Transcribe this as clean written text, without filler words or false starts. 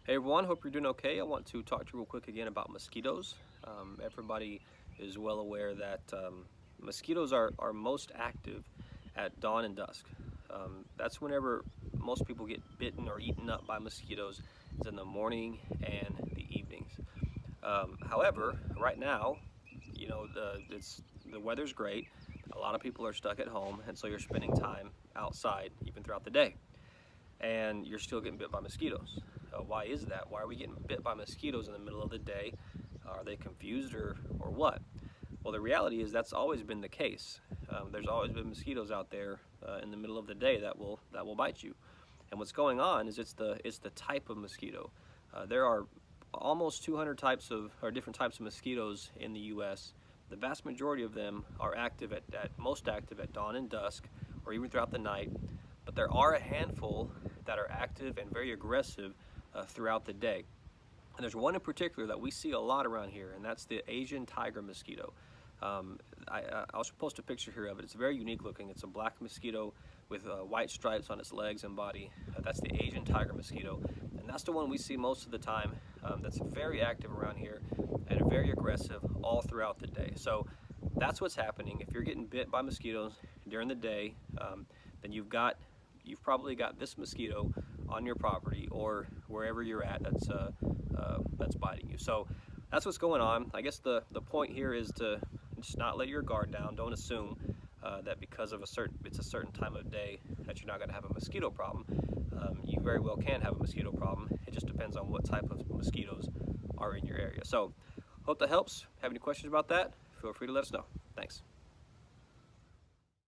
Hey everyone, hope you're doing okay. I want to talk to you real quick again about mosquitoes. Everybody is well aware that mosquitoes are most active at dawn and dusk. That's whenever most people get bitten or eaten up by mosquitoes, is in the morning and the evenings. However, right now, the weather's great. A lot of people are stuck at home, and so you're spending time outside even throughout the day, and you're still getting bit by mosquitoes. Why is that? Why are we getting bit by mosquitoes in the middle of the day? Are they confused or what? Well, the reality is that's always been the case. There's always been mosquitoes out there in the middle of the day that will bite you. And what's going on is it's the type of mosquito. There are almost 200 types of or different types of mosquitoes in the U.S. The vast majority of them are active at most active at dawn and dusk, or even throughout the night. But there are a handful that are active and very aggressive throughout the day. And there's one in particular that we see a lot around here, and that's the Asian tiger mosquito. I'll post a picture here of it. It's very unique looking. It's a black mosquito with white stripes on its legs and body. That's the Asian tiger mosquito, and that's the one we see most of the time. That's very active around here and very aggressive all throughout the day. So that's what's happening. If you're getting bit by mosquitoes during the day, then you've probably got this mosquito on your property or wherever you're at that's biting you. So that's what's going on. I guess the point here is to just not let your guard down. Don't assume that because of it's a certain time of day that you're not going to have a mosquito problem. You very well can have a mosquito problem. It just depends on what type of mosquitoes are in your area. So hope that helps. Have any questions about that? Feel free to let us know. Thanks.